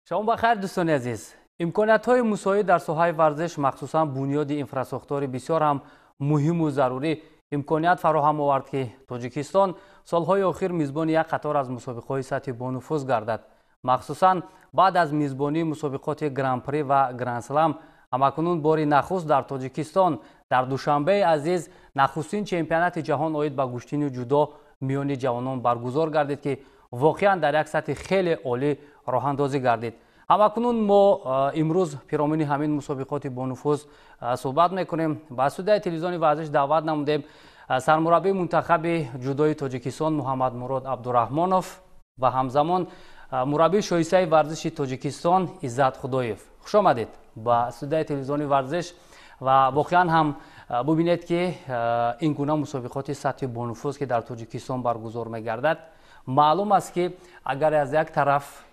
شما بخیر دوستان عزیز. امکانات‌های مساعد در ساحه ورزش مخصوصا بنیاد اینفراستراکچور بسیار هم مهم و ضروری امکانات فراهم آورد که تاجیکستان سالهای اخیر میزبان یک قطار از مسابقات سطح بانفوذ گردد. مخصوصا بعد از میزبانی مسابقات گراند پری و گراند سلام همکنون بار نخست در تاجیکستان در دوشنبه عزیز نخستین چمپیونات جهان آید به گشتین جودو میان جوانان برگزار گردید که واقعا در یک سطح خیلی عالی راه اندازی گردید. همکنون ما امروز پیرامون همین مسابقات بانفوذ صحبت میکنیم. با استودیوی تلویزیون ورزش دعوت نمودیم سرمربی منتخب جودوی تاجیکستان محمد مراد عبدالرحمانوف و همزمان مربی شایسته ورزش تاجیکستان عزت خدایف. خوش آمدید با استودیوی تلویزیون ورزش و واقعا هم ببینید که این گونه مسابقات سطح بانفوذ که در تاجیکستان برگزار میگردد معلوم است که اگر از یک طرف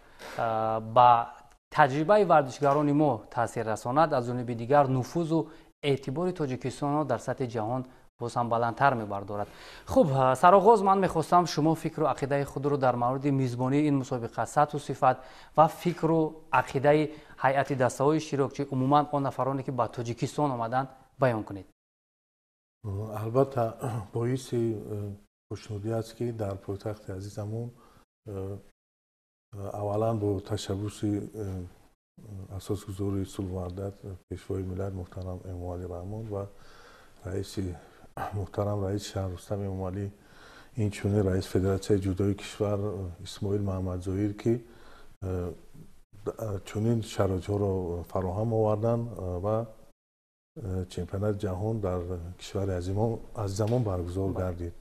با تجربه ورزشکاران ما تاثیر رساند، از جانب دیگر نفوذ و اعتبار تاجیکستان در سطح جهان باز هم بلندتر میبردارد. خب سرآغاز من میخواستم شما فکر و عقیده خود رو در مورد میزبانی این مسابقه سطح و صفت و فکر و عقیده هیئت دسته‌های اشتراکچی عموما آن نفرانی که با تاجیکستان آمدن بیان کنید. البته باعث خوشنودی است که در پایتخت عزیزمون اولا با تشبوس اساسگذار صلح و وحدت پیشوای ملت محترم امام علی رحمان و رئیس محترم رئیس شهر رستم امام این چونه رئیس فدراسیون جودوی کشور اسماعیل محمد ظاهر که چنین شرایط ها را فراهم آوردن و چمپیونات جهان در کشور عزیزمان برگزار گردید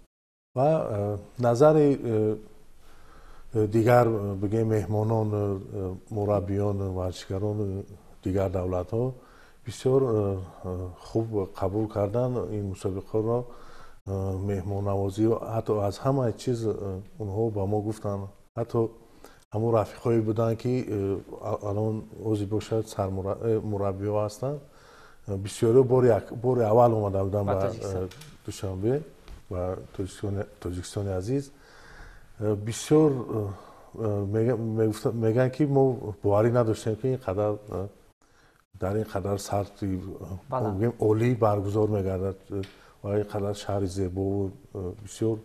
و نظر دیگر بگیم مهمانان مربیان و ورزشکاران دیگر دولت ها بسیار خوب قبول کردن این مسابقه را مهمان نوازی و حتی از همه چیز اونها با ما گفتن حتی همون رفیقایی بودن که الان عضو باشد مربی ها هستن بسیاری بار اول اومده بودن به دوشنبه و تاجیکستان عزیز بسیار میگن که ما باوری نداشتیم که اینقدر در این قدر سطحی عالی برگزار میگردد و اینقدر شهر زیبا و بسیار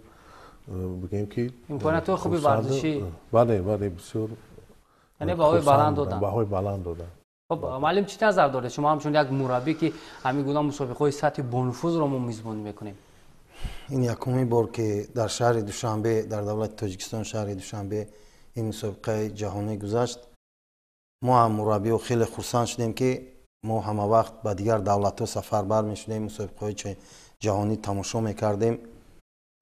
بگیم که امکانات خوبی ورزشی بله بسیار یعنی بهای بلند دادن. بهای بلند دادن. خب معلم چی نظر دارید شما همچون یک مربی که همین گونه مسابقه‌های سطح بانفوذ را ما میزبانی میکنیم؟ این یکمین بار که در شهر دوشنبه در دولت تاجیکستان شهر دوشنبه این مسابقه جهانی گذشت. ما هم مربی و خیلی خرسند شدیم که ما همه وقت با دیگر دولت ها سفربر میشدیم مسابقه جهانی تماشا میکردیم.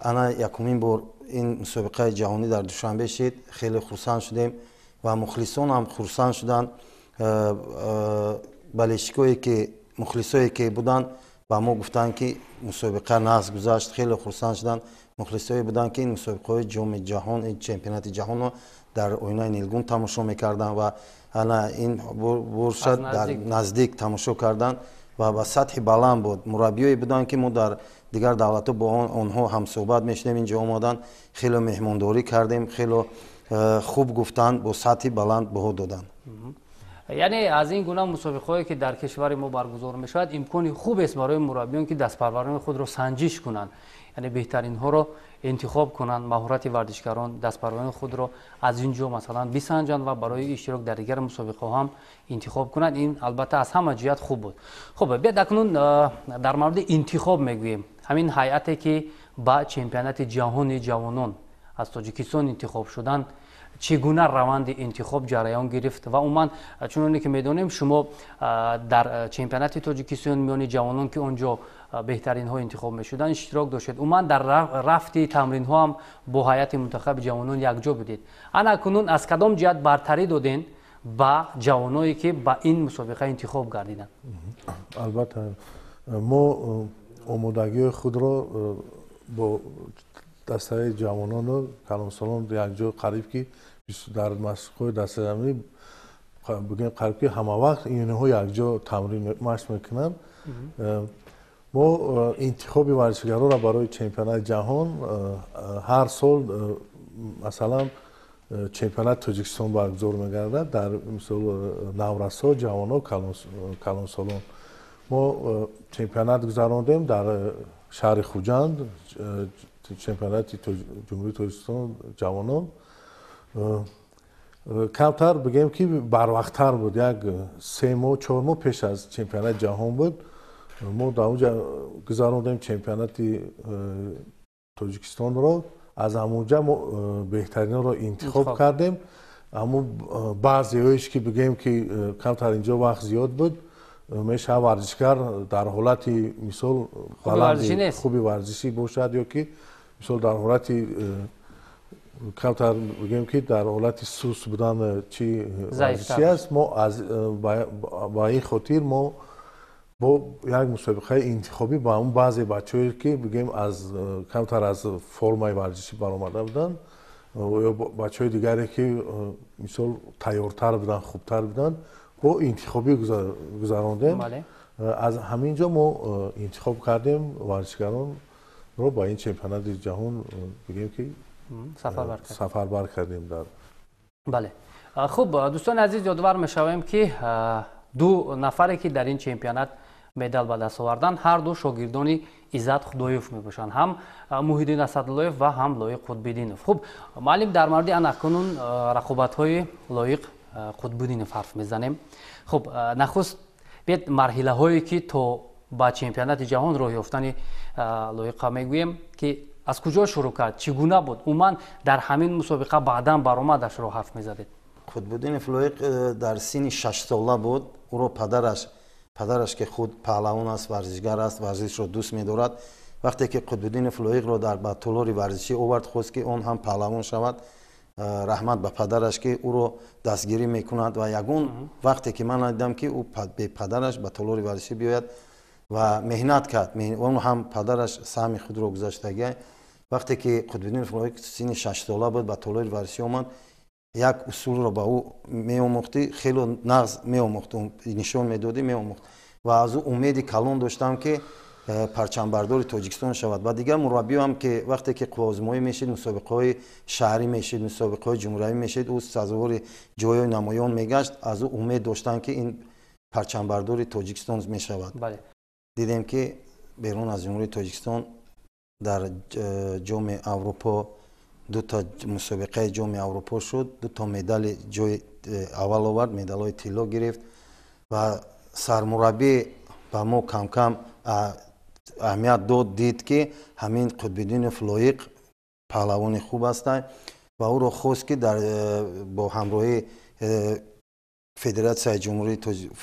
انا یکمین بار این مسابقه جهانی در دوشنبه شد خیلی خرسند شدیم و مخلصان هم خرسند شدند. بالشکایی که مخلصایی که بودن با ما گفتن که مسابقه ناز گذشت خیلی خرسند شدن. مخلصایی بودن که این مسابقه جام جهان این چمپیونات جهان رو در آینه نیلگون تماشا میکردن و انا این برشد در نزدیک تماشا کردن و با سطح بلند بود. مربیایی بودن که ما در دیگر دولت ها با آنها هم صحبت میشدیم اینجا آمدن خیلی مهمانداری کردیم خیلی خوب گفتن با سطح بلند به دادن. یعنی از این گونه مسابقه‌ای که در کشور ما برگزار می‌شود امکانی خوب است برای مربیان که دستپروری خود را سنجش کنند، یعنی بهترین ها را انتخاب کنند، مهارت ورزشکاران دستپروری خود را از اینجا مثلا بسنجند و برای اشتراک در دیگر مسابقه هم انتخاب کنند. این البته از همه جهت خوب بود. خب بیاید اکنون در مورد انتخاب میگوییم. همین هیئتی که با چمپیونات جهانی جوانان از تاجیکستان انتخاب شدند چگونه روند انتخاب جریان گرفت و عموما چون که میدونیم شما در چمپیونات تاجیکستان میان جوانان که اونجا بهترین ها انتخاب میشدن اشتراک داشتید، عموما در رفت تمرین ها هم با هیئت منتخب جوانان یکجا بودید. انا کنون از کدام جهت برتری دادین با جوانایی که با این مسابقه انتخاب گردیدن؟ البته ما آمادگی خود را با دسته جوانان کلانسالان یکجا قریب که در مشق‌های دسته زمینی بگیم قریب که همه وقت اینها یکجا تمرین مشق میکنن. ما انتخاب ورزشکاران را برای چمپیونات جهان هر سال مثلا чемпионат Тоҷикистон баргузор мегардад дар мисол наврасо ҷавоно калонсолон мо чемпионат гузарондем дар шаҳри Хуҷанд чемпионати ҷумҳурии Тоҷикистон ҷавонон камтар бигем ки барвақттар буд як 3 моҳ 4 моҳ пеш аз чемпионати ҷаҳон буд мо дар онҷа гузарондем чемпионати Тоҷикистонро аз ҳамонҷа мо беҳтаринро интихоб кардем аммо баъзеҳоеш ки бигем ки камтар инҷо вақт зиёд буд мешавад варзишгар дар ҳолати мисол баланди хуби варзишӣ бошад ё ки мисол дар ҳолати камтар бигем ки дар ҳолати сус будан чи варзишӣ аст мо ба ин хотир мо бо як мусобиқаи интихобӣ ба он баъзе бачаҳое ки бигем аз камтар аз формаи варзишӣ баромада буданд ё бачаҳои дигаре ки мисол тайёртар буданд хубтар буданд бо интихобӣ гузарондем аз ҳамин ҷо мо интихоб кардем варзишгаронро ба ин чемпионати ҷаҳон бигем ки сафарбар кардем дар бале хуб дӯстони азиз ёдовар мешавем ки ду нафаре ки дар ин чемпионат медал ба даст оварданд ҳар ду шогирдони Иззат Худоев мебошанд ҳам Муҳиддин Асадуллоев ва ҳам Лоиқ Қутбиддинов хуб маълим дар мавриди анакунун рақобатҳои Лоиқ Қутбиддинов ҳарф мезанем хуб нахуст бед марҳилаҳое ки то ба чемпионати ҷаҳон роҳ ёфтани Лоиқа мегӯем ки аз куҷо шурӯъ кард чӣ гуна буд умуман дар ҳамин мусобиқа баъдан баромадашро ҳарф мезадед Қутбиддинов Лоиқ дар синни 6 сола буд уро падараш ки худ паҳлавон аст варзишгар аст варзишро дӯст медорад вақте ки Қутбиддинов Лоиқро дар ба толори варзишӣ овард хост ки он ҳам паҳлавон шавад раҳмат ба падараш ки уро дастгирӣ мекунад ва ягон вақте ки ман дидам ки ӯ бе падараш ба толори варзишӣ биёяд ва меҳнат кард он ҳам падараш саҳми худро гузаштага вақте ки Қутбиддинов Лоиқ синни 6 сола буд ба толори варзишӣ омад як усулро ба ӯ меомӯхтӣ хело нағз меомӯхт нишон медодӣ меомӯхт ва аз ӯ умеди калон доштам ки парчамбардори Тоҷикистон шавад ва дигар мураббиам ки вақте ки қуввозмоӣ мешид мусобиқаҳои шаҳрӣ мешид мусобиқаҳои ҷумҳуриявӣ мешид ӯ сазовори ҷойҳои намоён мегашт аз ӯ умед доштам ки ин парчамбардори Тоҷикистон мешавад дидем ки берун аз ҷумҳурии Тоҷикистон дар ҷоми Аврупо дута мусобиқаи ҷоми Аврупо шуд дута медали ҷои аввал овард медалҳои тилло гирифт ва сармураббӣ ба мо камкам аҳамият дод дид ки ҳамин Қутбиддинов Лоиқ паҳлавони хуб астанд ва ӯро хост ки бо ҳамроҳии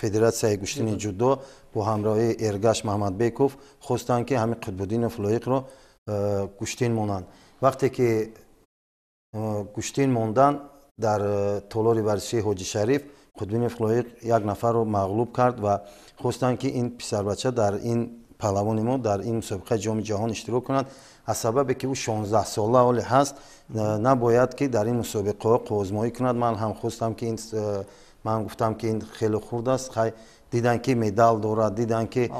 федератсияи гӯштини ҷудо бо ҳамроҳии Эргаш Маҳмадбеков хостанд ки ҳамин Қутбиддинов Лоиқро гӯштин монанд вақте ки гӯштин мондан дар толори варзишии Ҳоҷи Шариф Қутбиддинов Лоиқ як нафарро мағлуб кард ва хостанд ки ин писарбача дар ин паҳлавони мо дар ин мусобиқаи ҷоми ҷаҳон иштирок кунад аз сабабе ки ӯ 16 сола ҳоле ҳаст набояд ки дар ин мусобиқаҳо қуввозмоӣ кунад ман ҳам хостам ки ман гуфтам ки ин хеле хурд аст хай дидан ки медал дорад дидан ки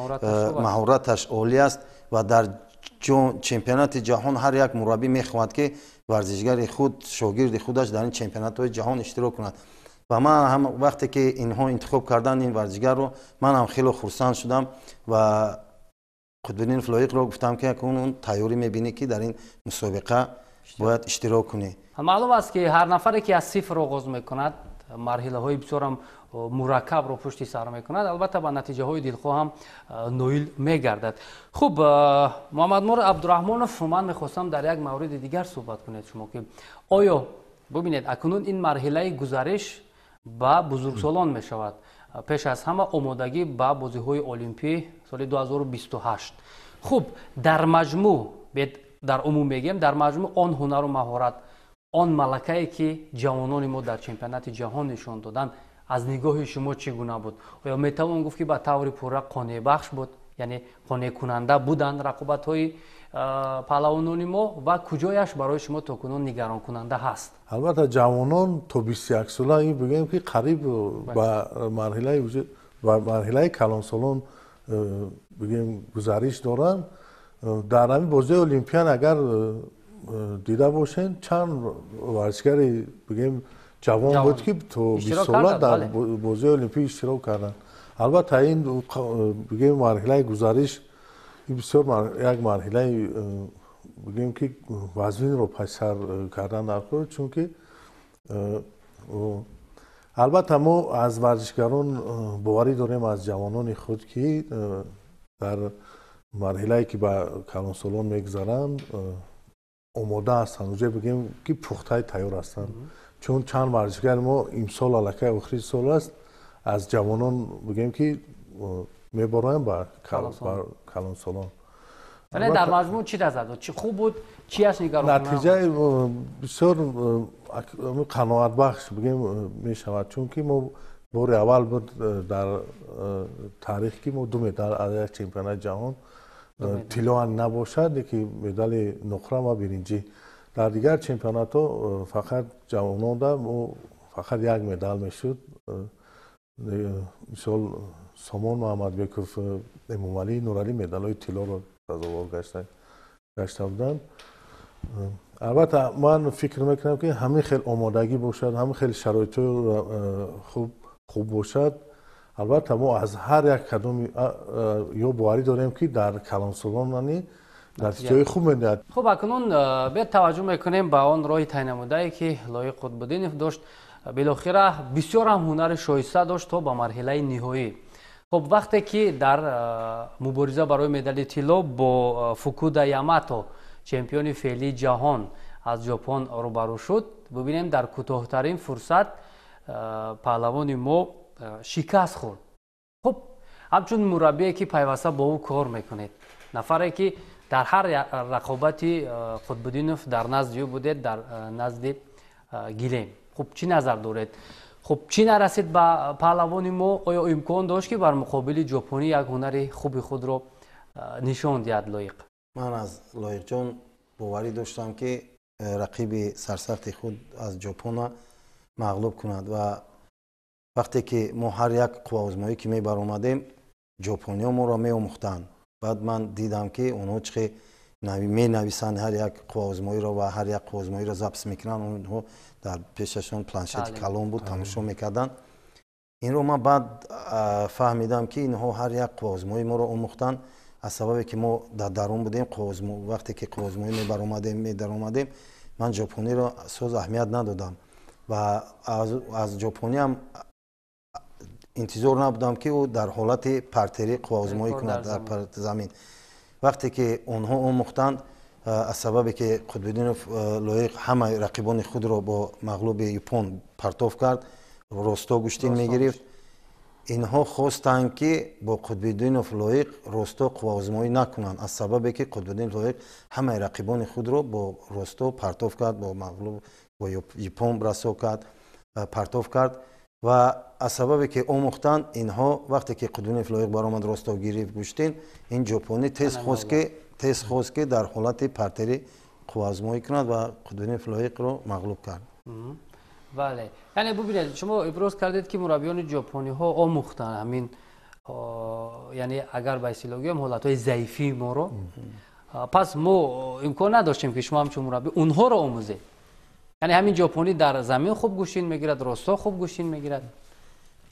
маҳораташ олӣ аст ва дар чемпионати ҷаҳон ҳар як мураббӣ мехоҳад ки варзишгари худ шогирди худаш дар ин чемпионатҳои ҷаҳон иштирок кунад ва ман ҳам вақте ки инҳо интихоб карданд ин варзишгарро ман ҳам хеле хурсанд шудам ва Қутбиддинов Лоиқро гуфтам ки акунун тайёрӣ мебинӣ ки дар ин мусобиқа бояд иштирок кунӣ маълум аст ки ҳар нафаре ки аз сифр оғоз мекунад марҳилаҳои бисёрам мураккабро пушти сар мекунад албатта ба натиҷаҳои дилхоҳам ноил мегардад хуб Муҳаммаднур Абдураҳмонов ман мехостам дар як мавриди дигар суҳбат кунед шумо ки оё бубинед акунун ин марҳилаи гузариш ба бузургсолон мешавад пеш аз ҳама омодагӣ ба бозиҳои олимпӣ соли 2028 хуб дар маҷмӯъ дар умум мегӯем дар маҷмӯъ он ҳунару маҳорат он малакае ки ҷавонони мо дар чемпионати ҷаҳон нишон доданд аз нигоҳи шумо чӣ гуна буд оё метавон гуфт ки ба таври пурра қонеъбахш буд яъне қонеъкунанда буданд рақобатҳои паҳлавонони мо ва куҷояш барои шумо то кунун нигаронкунанда ҳаст албатта ҷавонон то 21 сола ин бигӯем ки қариб ба марҳилаи калонсолон бигӯем гузариш доранд дар ҳамин бозии олимпиан агар دیده باشین چند ورزشکاری بگیم جوان بود که تو 20 ساله در بازی المپیک اشتراک کردن. البته این بگیم مرحله گزارش بسیار یک مرحله بگیم که وزن رو پسر کردن در خود، چون که البته ما از ورزشکاران باوری داریم از جوانان خود که در مرحله که به کلانسالان میگذارند آماده هستند، اونجا بگیم که پخته تیار هستند. چون چند ورزشکار ما امسال علاقه آخری سال است از جوانان بگیم که میبریم به کلانسالان. یعنی در مجموع چی نظر چی خوب بود، چی از نگران نتیجه بسیار قناعت بخش بگیم می شود، چون که ما بار اول بود در تاریخ که ما 2 مدال از یک چمپیونات جهان طلا نباشد که مدال نقره و برنجی. در دیگر چمپیونات ها فقط جوانان در فقط یک مدال میشد. مثال سامان محمد بیکوف، امام علی نورعلی مدال های طلا را سزاوار گشته بودند. البته من فکر میکنم که همین خیلی آمادگی باشد، همین خیلی شرایط خوب باشد. البته ما از هر یک کدام یا باوری داریم که در کلانسالان نتیجه خوب میدهد. خب اکنون به توجه میکنیم به آن راه تعیین نموده که لایق قطب‌الدینov داشت. بالاخره بسیار هم هنر شایسته داشت تا به مرحله نهایی. خب وقتی که در مبارزه برای مدال طلا با فوکودا یاماتو چمپیون فعلی جهان از ژاپن روبرو شد، ببینیم در کوتاه‌ترین فرصت پهلوان ما شکست خورد. خب همچون مربی که پیوسته با او کار میکنید، نفری که در هر رقابتی قطب‌الدینov در نزد او بوده، در نزد گیلین. خب چی نظر دارید؟ خب چی نرسید به پهلوان ما؟ آیا امکان داشت که بر مقابل ژاپنی یک هنر خوب خود را نشان دهد لایق؟ من از لایق جان باوری داشتم که رقیب سرسخت خود از ژاپن مغلوب کند و وقتی که ما هر یک قوازمایی که می برآمدیم ژاپنی‌ها ما را می آموختند. بعد من دیدم که اونها چه می نویسند هر یک قوازمایی را و هر یک قوازمایی را ضبط میکنند. اونها در پیششون پلنشت کلام بود تماشا میکردن. این رو من بعد فهمیدم که اینها هر یک قوازمایی ما را آموختند از سببی که ما در درون بودیم. وقتی که قوازمایی می درآمدیم من ژاپنی را سوز اهمیت ندادم و از ژاپنی هم انتظار نبودم که او در حالت پرتری قوازمایی کند در زمین. وقتی که اونها آموختند از سببی که قطب‌الدینov لایق همه رقیبان خود را با مغلوب ژاپن پرتاب کرد، راستا گوشتین میگرفت، اینها خواستند که با قطب‌الدینov لایق راستا قوازمایی نکنند از سببی که قطب‌الدین لایق همه رقیبان خود را با راستا پرتاب کرد، با مغلوب با ژاپن رسا کرد، پرتاب کرد و از سببی که آموختند اینها وقتی که قطب‌الدینov لایق برآمد راستا گرفت گوشتین، این ژاپنی تیز خواست که در حالت پرتری قوازمایی کند و قطب‌الدینov لایق را مغلوب کرد. بله، یعنی ببینید شما ابراز کردید که مربیان ژاپنی ها آموختن همین، یعنی اگر به اصطلاح بگیم حالتهای ضعیفی ما رو، پس ما امکان نداشتیم که شما همچون مربی اونها رو آموزه. یعنی همین ژاپنی در زمین خوب گوشین میگیرد، راستا خوب گوشین میگیرد.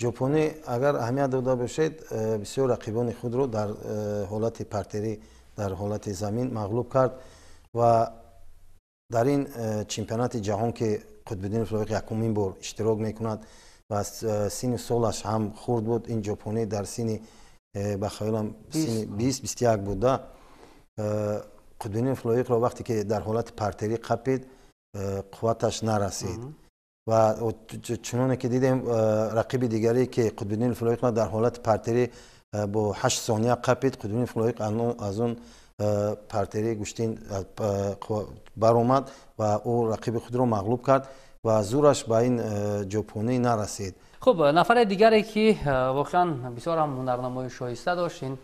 ژاپنی اگر اهمیت داده باشید بسیار رقیبان خود رو در حالت پرتری در حالت زمین مغلوب کرد و در این چمپیونات جهان که قطب‌الدینov لایق یکمین بار اشتراک میکند و سن سالش هم خرد بود، این ژاپنی در سن بخیالم سن 20-21 بوده، قطب‌الدینov لایق را وقتی که در حالت پرتری قپید قوتش نرسید و چنانه که دیدیم رقیب دیگری که قطب‌الدینov لایق در حالت پرتری با 8 ثانیه قپید، قطب‌الدینov لایق از اون پرتری گوشتین برآمد و او رقیب خود را مغلوب کرد و زورش به این ژاپنی نرسید. خب نفر دیگری که واقعا بسیار هم هنرنمای شایسته داشتین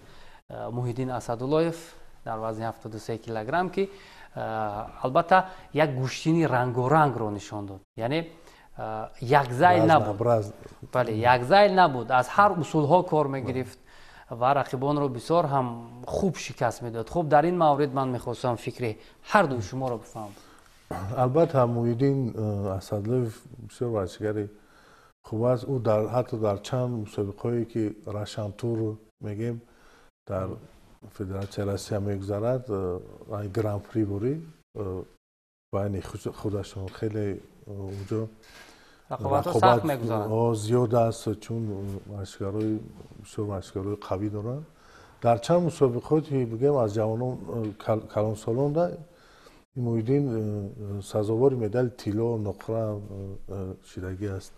محیدین اسدالله‌یف در وزن 73 کیلوگرم که البته یک گوشتین رنگارنگ را نشان داد. یعنی یک زیل نبود. بله، یک زیل نبود، از هر اصول ها کار میگرفت و رقیبان رو بسیار هم خوب شکست میداد. خب در این مورد من میخواستم فکر هر دو شما رو بفهمم. البته محیدین اسدلویف بسیار ورزشگر خوب است. او حتی در چند مسابقه‌ای که رشن تور میگیم در فدراسیون روسیه میگذرد، گران پری بوری بین خودشون خیلی اونجا رقابت زیاد است، چون ورزشکارای بسیار ورزشکارای قوی دارن. در چند مسابقاتی بگیم از جوانان کلان سالان ده این محیدین سزاوار مدال طلا نقره شدگی است.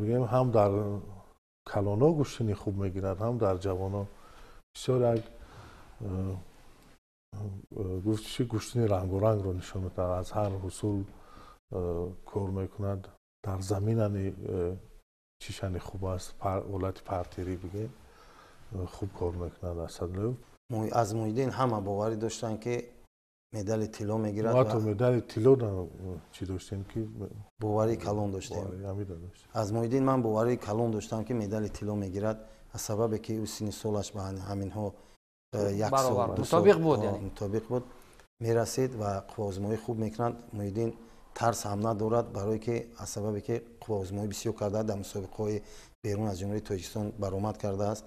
بگیم هم در کلانا گوشتنی خوب میگیرد، هم در جوانا بسیار یک گوشتنی رنگ و رنگ رو نشان میدهد. از هر حصول کار میکند. در زمین چیشانی خوب است، ولایت پرتری بگیم خوب کار میکند اسدلویف. از محیدین همه باوری داشتن که مدال طلا میگیرد. ما تو مدال طلا چی داشتیم که باوری کلان داشتیم. از محیدین من باوری کلان داشتم که مدال طلا میگیرد، از سببی که او سن سالش به همین ها یک سال مطابق بود میرسید و قوازمایی خوب میکنند. محیدین ترس هم ندارد، برای که از سببی که قوازمایی بسیار کرده در مسابقه‌های بیرون از جمهوری تاجیکستان برآمد کرده است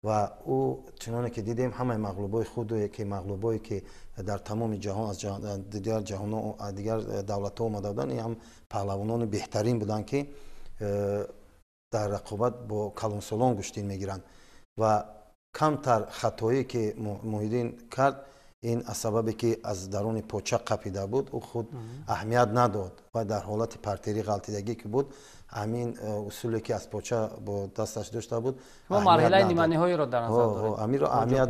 و او چنانه که دیدیم همه مغلوبای خود که مغلوبایی که در تمام جهان از دیگر جهان و دیگر دولت ها آمده بودند، این هم پهلوانان بهترین بودند که در رقابت با کلانسالان گوشتین میگیرند و کمتر خطایی که محیدین کرد این از سببی که از درون پوچه قپیده بود او خود اهمیت نداد و در حالت پرتری غلطیدگی که بود همین اصولی که از پوچه با دستش داشته بود مرحله نیمه نهایی را در نظر دارید. امیر اهمیت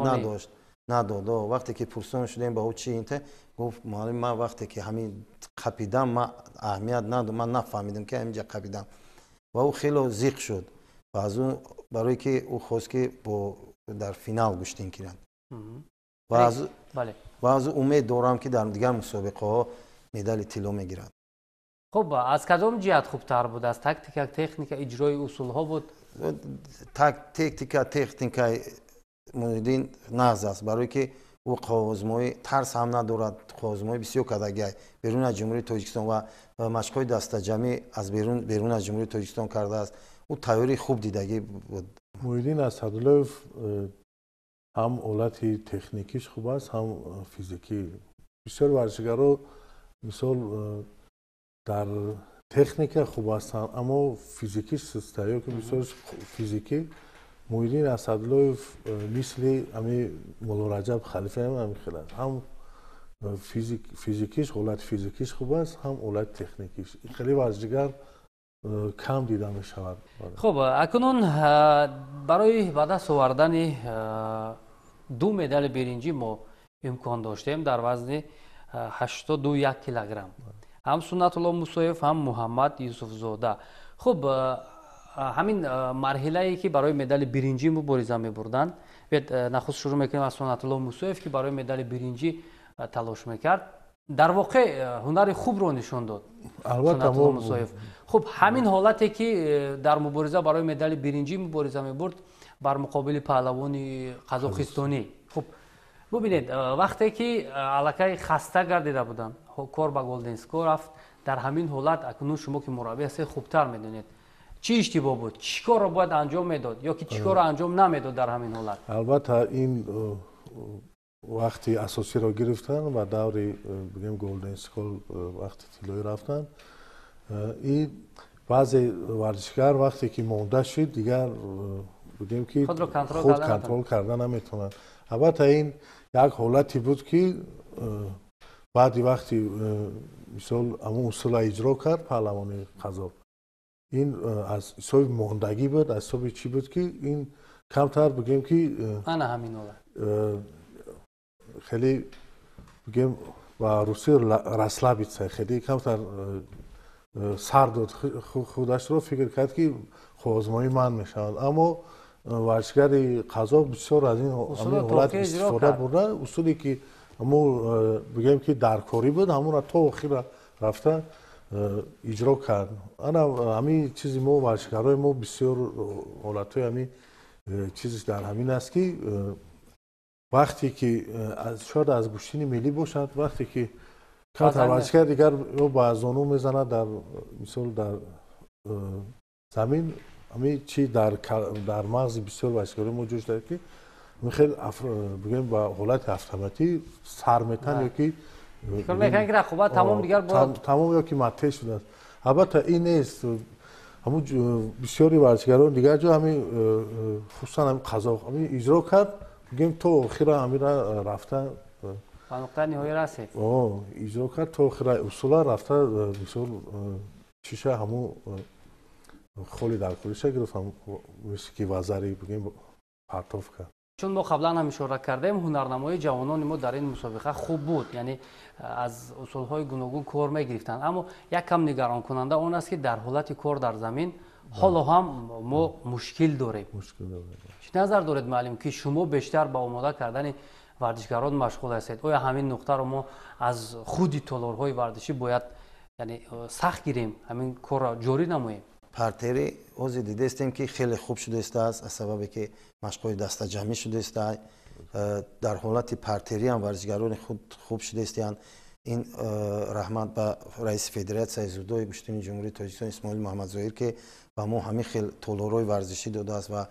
نداد. وقتی که پرسان شدیم با او چی اینته گفت معلم من وقتی که همین قپیدم من اهمیت نداد، من نفهمیدم که همینجا قپیدم و او خیلی زیق شد و از اون برای که او خواست که با در فینال گوشتین کردند و از امید دارم که در دیگر مسابقه ها مدال طلا میگیرد. خب از کدام جهت خوبتر بود؟ از تکنیک اجرای اصول ها بود؟ تکنیک محیدین نغز است، برای که او قوازمایی ترس هم ندارد. قوازمایی بسیار کردگی بیرون از جمهوری تاجیکستان و مشق‌های دست جمعی از بیرون از جمهوری تاجیکستان کرده است. او تیاری خوب دیدگی بود. محیدین اسدلویف هم حالت تکنیکیش خوب است، هم فیزیکی. بسیار ورزشکارا مثال در تکنیک خوب هستند اما فیزیکیش سسته که بسیار فیزیکی. محیدین اسدلویف مثل امی مولا رجب خلیفه هم خیلی است، هم فیزیکیش حالت فیزیکیش خوب است، هم حالت تکنیکیش. خیلی ورزشگر کم دیده می شود. خب اکنون برای به دست آوردن 2 مدال برنجی ما امکان داشتیم در وزن 82 کیلوگرم. هم سنت الله موسویف هم محمد یوسف زاده. خب همین مرحله ای که برای مدال برنجی مبارزه می بردن، نخست شروع میکنیم از سنت الله موسویف که برای مدال برنجی تلاش میکرد. در واقع هنر خوب رو نشون داد سنت الله موسویف. خب همین حالتی که در مبارزه برای مدال برنجی مبارزه می برد بر مقابل پهلوان قزاقستانی. خب ببینید وقتی که الکی خسته گردیده بودن کار به گلدن اسکور رفت، در همین حالت اکنون شما که مربی هستید خوبتر میدونید چی اشتباه بود، چی کار رو باید انجام میداد یا که چی کار رو انجام نمیداد در همین حالت. البته این وقتی اساسی را گرفتن و دوری بگیم گلدن اسکور وقتی طلایی رفتن، این بعضی ورزشکار وقتی که مونده شد دیگر بودیم که خود کنترل کردن نمیتونن. البته این یک حالتی بود که بعدی وقتی مثال امون اصول اجرا کرد پهلوان قزاق، این از حساب موندگی بود، از حساب چی بود که این کمتر بگیم که انا همین خیلی بگیم و روسی رسلابیت خیلی کمتر سر داد خودش رو فکر کرد که خوازمایی من میشوند. اما ورزشگر قزاق بسیار از این حالت استفاده برده. اصولی که همون بگیم که درکاری بود همون را تا آخر رفته اجرا کرد. انا همین چیزی ما ورزشکارای ما بسیار حالتهای همین چیزش در همین است که وقتی که شاید از گوشتین ملی باشد وقتی که کات ورزشکار دیگر او با زانو میزنه در مثال در زمین همین چی در مغز بسیار ورزشکاران موجود داره که خیلی بگیم با حالت اتوماتیک سر میتن یا که فکر میکنن که رقابت تمام دیگر تمام یا که مته شده است. البته این نیست همون بسیاری ورزشکاران دیگر جا همین خصوصا همین قضا همین اجرا کرد بگیم تو آخر همین رفته به نقطه نهایی رسید اجرا کرد تو آخر اصولا رفته مثال چیشه همون خالی در خودشه گرفت هم مثل که وزاری بگیم پرتاف کرد. چون ما قبلا هم اشاره کردیم هنرنمای جوانان ما در این مسابقه خوب بود، یعنی از اصولهای گوناگون کار میگرفتند، اما یک کم نگران کننده اون است که در حالت کار در زمین حالا هم ما مشکل داریم. چه نظر دارید معلم که شما بیشتر با آماده کردن ورزشکاران مشغول هستید؟ آیا همین نقطه رو ما از خود تالارهای ورزشی باید یعنی سخت گیریم همین کار را جاری نماییم؟ پارتری اوزی دیده استیم که خیلی خوب شده است از سببی که مشق‌های دسته جمعی شده است. در حالت پارتری هم ورزشکاران خود خوب شده استند. این رحمت به رئیس فدراسیون زودوی گشتین جمهوری تاجیکستان اسماعیل محمد ظاهر که با ما همین خیلی تالارهای ورزشی داده است و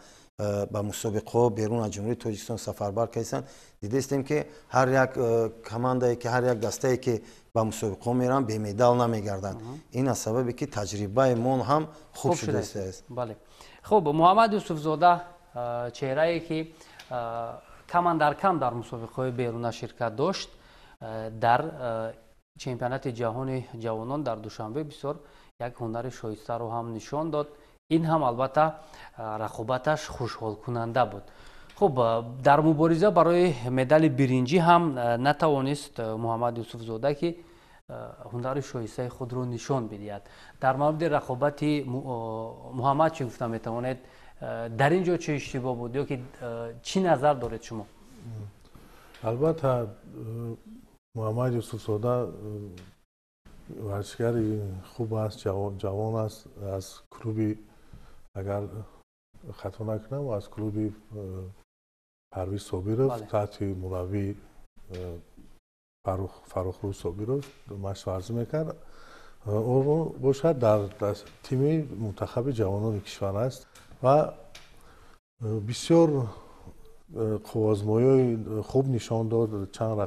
با مسابقه بیرون از جمهوری تاجیکستان سفربر کردند. دیده استیم که هر یک کماندایی که هر یک دسته‌ای که با مسابقه میرن به مدال نمیگردند. این از سببی که تجربه مون هم خوب شده است. بله. خب محمد یوسف زاده چهره‌ای که کم در کم در مسابقه بیرون شرکت داشت در چمپیونات جهان جوانان در دوشنبه بسیار یک هنر شایسته رو هم نشان داد. این هم البته رقابتش خوشحال کننده بود. خب در مبارزه برای مدال برنجی هم نتوانست محمد یوسف زاده که هنر شایسته خود رو نشان بدهد. در مورد رقابت محمد چی گفتم میتوانید در اینجا چه اشتباه بود یا که چی نظر دارید شما؟ البته محمد یوسف زاده ورزشکار خوب است، جوان است، از کلوبی اگر خطا نکنم از کلوبی پرویز صابیروف تحت مربی فروخروش صابیروف مشت ورزی میکرد. او باشد در تیم منتخب جوانان کشور است و بسیار آزمایش خوب نشان داد، چند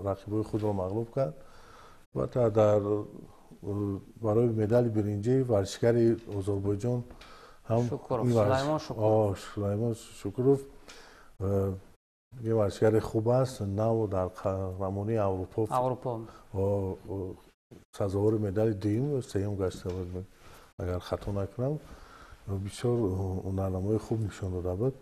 رقیبای خود را مغلوب کرد و در برای مدال برنجی ورزشکار آذربایجان هم سلیمان شکروف یه ورزشکار خوب است، نو در قهرمانی اروپا سزاوار مدال دوم و سوم گشته بود اگر خطا نکنم. بسیار هنرنمای خوب نشان داده بود.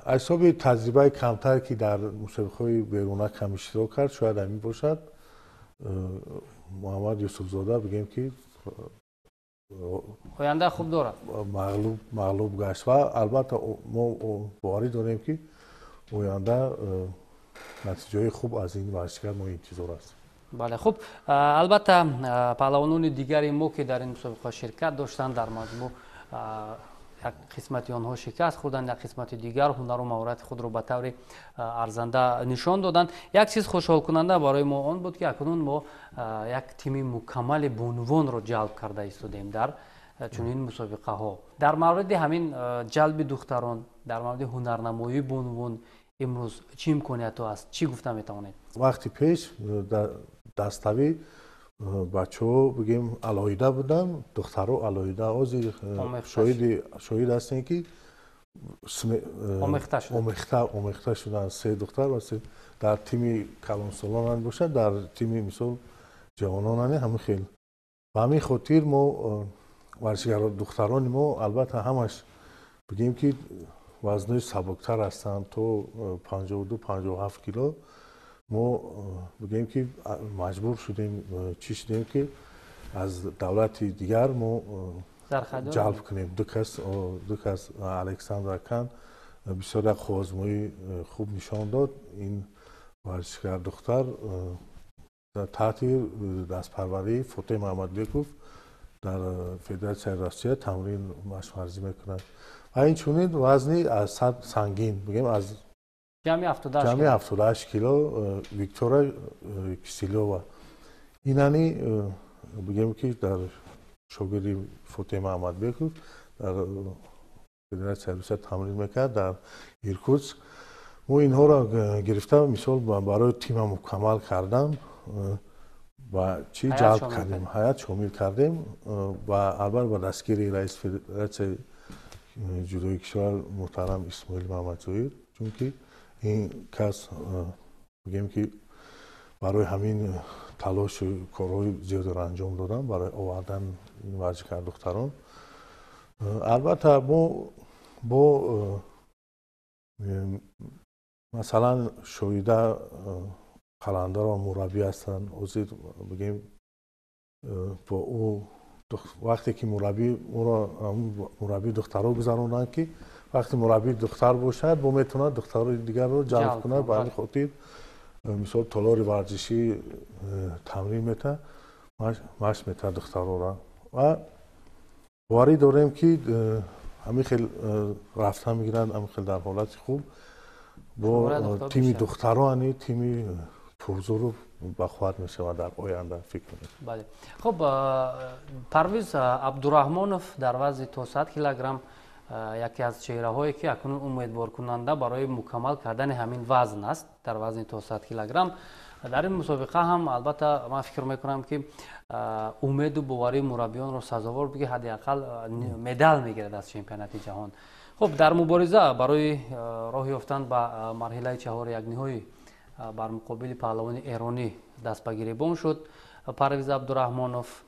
حساب تجربه کمتر که در مسابقه‌های بیرونی کم اشتراک کرد شاید همین باشد. محمد یوسف زاده بگیم که آینده خوب داره، مغلوب گشت و البته ما باوری داریم که آینده نتیجه خوب از این ورزشکار ما انتظار است. بله. خب البته پهلوانان دیگری ما که در این مسابقه شرکت داشتند در مجموع یک قسمتی آنها شکست خوردند، یک قسمت دیگر هنر و مهارت خود را به طور ارزنده نشان دادند. یک چیز خوشحال کننده برای ما آن بود که اکنون ما یک تیم مکمل بانوان را جلب کرده ایستادیم در چنین مسابقه ها. در مورد همین جلب دختران، در مورد هنرنمایی بانوان امروز چی امکانیت است؟ چی گفته میتوانید؟ وقتی پیش دستوی بچه ها بگیم علایده بودن، دخترها علایده آزی شاهد هستن که آموخته شدن. 3 دختر و در تیم کلان سالان باشد، در تیم مثال جوانان همه خیلی و همین خاطر ما ورزشکار دختران ما البته همش بگیم که وزنش سبکتر هستند تا 52-57 کیلو. ما بگیم که مجبور شدیم که از دولت دیگر ما جلب کنیم. دو کس الکساندر کن بسیار یک آزمایش خوب نشان داد. این ورزشکار دختر تحت دستپروری فاطمه محمد بیکوف در فدراسیای روسیه تمرین مشورزی میکنند و این چونین وزنی از صد سنگین بگیم از جمعی 78 کیلو ویکتورا کسیلووا اینانی بگیم که در شوگری فوتی محمد بیکو در فدراسیای روسیه تمرین میکرد در ایرکوتسک و اینها را گرفته مثال برای تیم مکمل کردم و چی جلب کردیم حیات شامل کردیم و البته با دستگیری رئیس فدراسیای جودوی کشور محترم اسماعیل محمدزویر چون که این کس بگیم که برای همین تلاش و کارهای زیاد را انجام دادم برای آوردن این ورزشکار دختران البته با مثلا شویده قلندر و مربی هستن اوزید بگیم با او وقتی که مربی دخترها گذاروندن که وقتی مربی دختر باشد با میتونه دخترای دیگر رو جلب کنه برای خاطر مثال تالار ورزشی تمرین میته مشق میته دخترها را و واری داریم که همین خیلی رفتن میگیرن همین خیلی در حالت خوب با تیم دخترانی تیم پرزور بخواد میشه و در آینده فکر کنید. بله. خب پرویز عبدالرحمانوف در وزن تا 100 کیلوگرم یکی از چهره‌هایی که اکنون امیدوار کننده برای مکمل کردن همین وزن است در وزن تا 100 کیلوگرم در این مسابقه هم البته من فکر میکنم که امید و باوری مربیان رو سزاوار بگه حداقل مدال میگیرد از چمپیونات جهان. خب در مبارزه برای راه یافتن به مرحله 4 یک نهایی بر مقابل پهلوان ایرانی دست به گریبان شد پرویز عبدالرحمانوف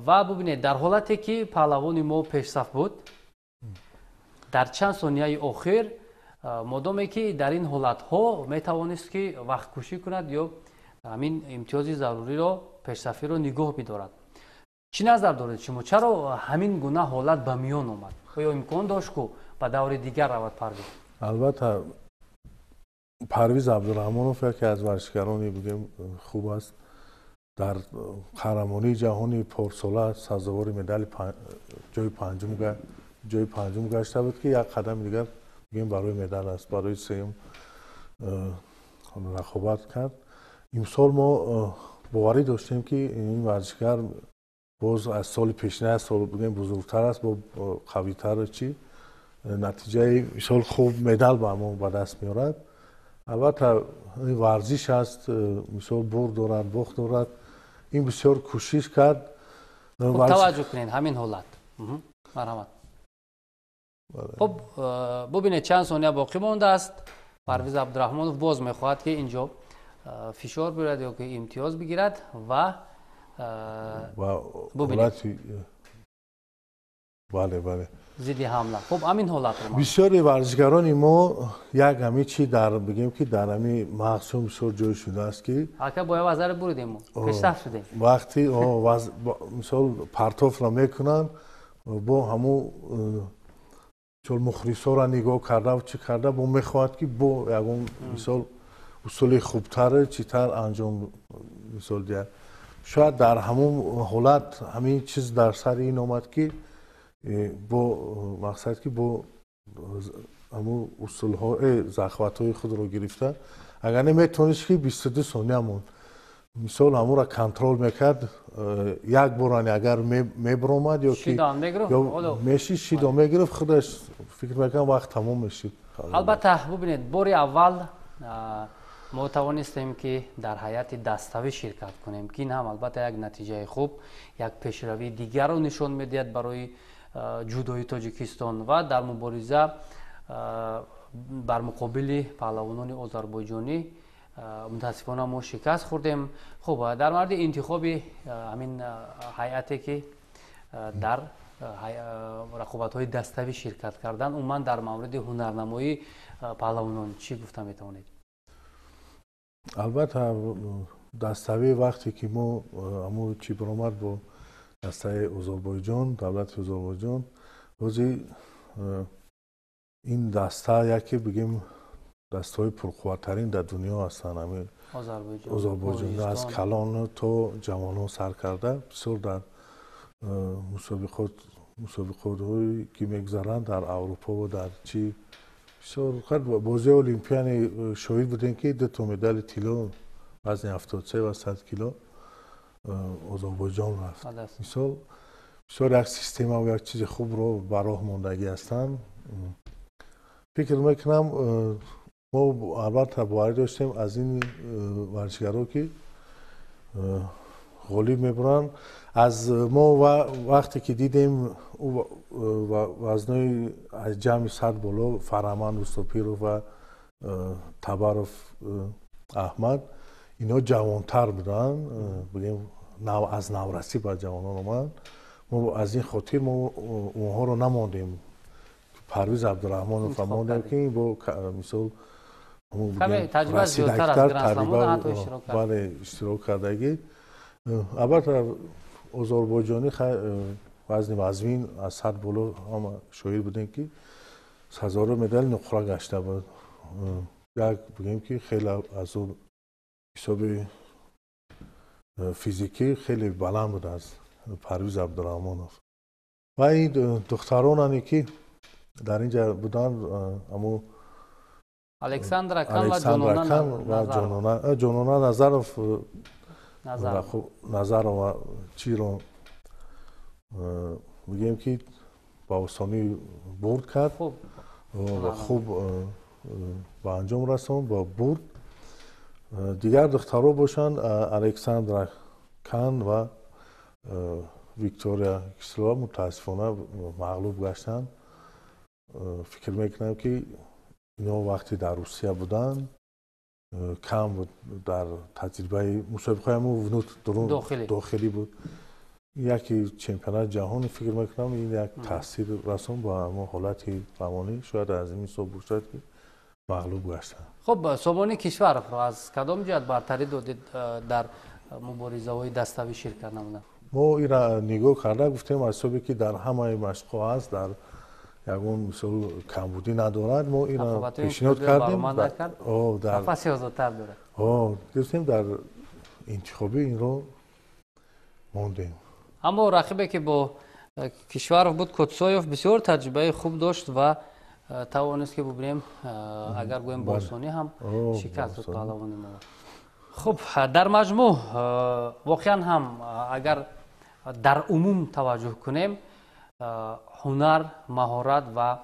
و ببینید در حالتی که پهلوان ما پیش صف بود در چند ثانیه آخر مادامی که در این حالت ها می توانست که وقت کشی کند یا همین امتیاز ضروری را پیش صفی را نگاه بدارد. چی نظر دارید شما چرا همین گونه حالت به میان آمد؟ آیا امکان داشت که به دور دیگر رود پرویز؟ البته پرویز عبدالرحمانوف یکی از ورزشکارانی بگیم خوب است در قهرمانی جهانی پارساله سزاوار مدال جای پنجم گشته بود که یک قدم دیگر بگیم برای مدال است برای سوم رقابت کرد. امسال ما باوری داشتیم که این ورزشکار باز از سال پیشینه سال بگیم بزرگتر است با قوی‌تر چی نتیجه امسال خوب مدال به ما به دست میارد. البته این ورزش است مثال برد دارد باخت دارد این بسیار کوشش کرد. توجه کنین همین حالت مرحمت. خب ببینید چند ثانیه باقی مانده است پرویز عبدالرحمانوف باز میخواهد که اینجا فشار بیارد یا که امتیاز بگیرد و ببینید بله ضد حمله. خب همین حالت رو بسیاری ورزشکاران ما یک همی چی در بگیم که در همی مقصود بسیار جای شده است که حتی باید وزر بریدیم پیشرفت شدیم وقتی مثال پرتاف را میکنن با همون چون مخلصا را نگاه کرده و چی کرده با میخواهد که با یکون مثال اصول خوبتر چیتر انجام مثال دیگر شاید در همون حالت همین چیز در سر این آمد که با مقصد که با همون اصول های زخوت های خود رو گرفته اگر نمیتونست که 22 ثانیه مون مثال همون را کنترل میکرد یک بارانی اگر میبرامد یا که میشی شیدا میگرفت خودش فکر میکنم وقت تمام میشید. البته ببینید باری اول ما توانستیم که در حیات دستاوی شرکت کنیم که این هم البته یک نتیجه خوب یک پیشروی دیگر رو نشان میدهد برای جودوی تاجیکستان و در مبارزه بر مقابل پهلوانان آذربایجانی متاسفانه ما شکست خوردیم. خب در مورد انتخاب همین هیئتی که در رقابت‌های دستاوی شرکت کردن عموما در مورد هنرنمایی پهلوانان چی گفته میتوانید؟ البته دستاوی وقتی که ما همو چی برآمد با دسته آذربایجان دولت آذربایجان روزی این دسته یکی بگیم دسته‌های پرقوت‌ترین در دنیا هستند همین آذربایجان از کلان تا جوانان سر کرده بسیار در مسابقاتی که میگذرند در اروپا و در چی بسیار بازی المپیانی شاهد بودیم که 2 مدال طلا وزن 73 و 100 کیلو آذربایجان رفت. مثال بسیار یک سیستم و یک چیز خوب رو براه ماندگی هستند. فکر میکنم ما البته باور داشتیم از این ورزشکارا که غالب میبرن. از ما وقتی که دیدیم وزنای از جمع 100 بالا فرمان رستاپیرو و تبارف احمد اینا جوانتر بودن، بگیم از نورسی با جوانان اومد. ما از این خاطر ما اونها رو نماندیم. پرویز عبدالرحمن فرمودن که با مثال کمی تجربه زیادتر از گرانسلامون اشتراک کردگی. البته آذربایجانی وزن مزمین از 100 بالا هم شاهد بودیم که 1000 مدال نقره گشته بود. یک بگیم که خیلی از اون حساب فیزیکی خیلی بلند بود از پرویز عبدالرحمنوف. و این دخترانی که در اینجا بودن اما الکساندر اکان و جنونا نظر و چی رو بگیم که با آسانی برد کرد و خوب به انجام رسوند با برد. دیگر دخترها باشند الکساندر کان و ویکتوریا کسلوا متاسفانه مغلوب گشتند. فکر میکنم که اینا وقتی در روسیه بودن کم بود در تجربه مسابقه ما داخلی بود. یکی چمپیونات جهان فکر میکنم این یک تاثیر رسون با ما حالت روانی شاید از این حساب باشد که مغلوب گشتن. خب صوبانی کشور رو از کدام جهت برتری دادید در مبارزه های دستوی شرکت نمودن؟ ما این را نگاه کرده گفتیم از حسابی که در همه مشق‌ها هست در یگون مثال کمبودی ندارد. ما این را پیشنهاد کردیم در نفسی آزادتر داره. گفتیم در انتخابی این رو ماندیم. اما رقیبی که با کشور بود کوتسایوف بسیار تجربه خوب داشت و توانست که ببینیم اگر گویم بارسونی هم شکست داد پهلوانی ما. خب در مجموع واقعا هم اگر در عموم توجه کنیم هنر، مهارت و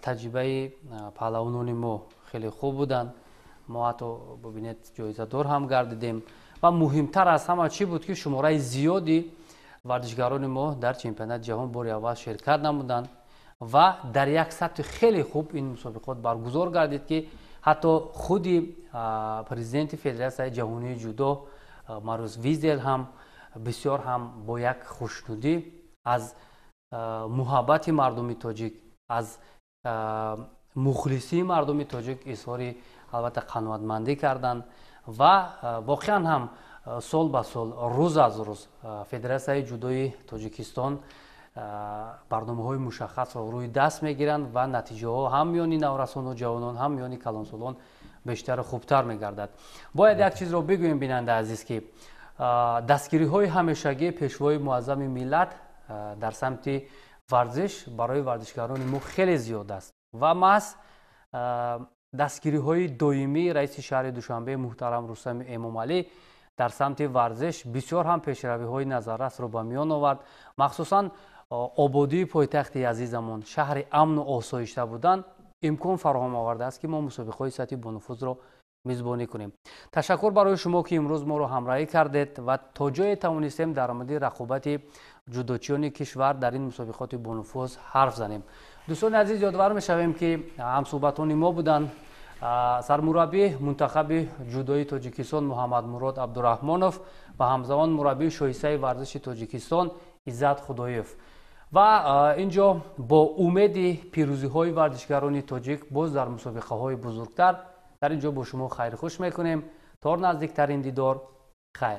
تجربه پهلوانان ما خیلی خوب بودند. ما حتی ببینید جایزه دار هم گردیدیم و مهمتر از همه چی بود که شماره زیادی ورزشکاران ما در چمپیونات جهان بار اول شرکت نمودند و در یک سطح خیلی خوب این مسابقات برگزار گردید که حتی خودی پرزیدنت فدراسیون جهانی جودو ماروس ویزل هم بسیار هم با یک خوشنودی از محبت مردم تاجیک، از مخلصی مردم تاجیک اظهار البته قناعتمندی کردند و واقعا هم سال به سال روز از روز فدراسیون جودوی تاجیکستان برنامه‌های مشخص را روی دست میگیرند و نتیجه ها هم میانی نورسان و جوانان هم میانی کلانسالان بیشتر خوبتر میگردد. باید یک چیز را بگویم بیننده عزیز که دستگیری های همیشگی پیشوای معظم ملت در سمت ورزش برای ورزشکاران ما خیلی زیاد است و محض دستگیری های دائمی رئیس شهر دوشنبه محترم رستم امامعلی در سمت ورزش بسیار هم پیشروی های نظررس را به میان آورد. مخصوصا آبادی پایتخت عزیزمان شهر امن و آسایشته بودن امکان فراهم آورده است که ما مسابقه های سطحی با نفوذ را میزبانی کنیم. تشکر برای شما که امروز ما را همراهی کردید و تا جای توانستیم در مورد رقابت جودوچیان کشور در این مسابقات با نفوذ حرف زنیم. دوستان عزیز یادآور می‌شویم که همصحبتان ما بودند سرمربی منتخب جودوی تاجیکستان محمد مراد عبدالرحمنوف و همزمان مربی شایسته ورزش تاجیکستان عزت خدایف و اینجا با امید پیروزی های ورزشکاران تاجیک باز در مسابقه های بزرگتر در اینجا با شما خیر خوش میکنیم. تا نزدیکترین دیدار خیر.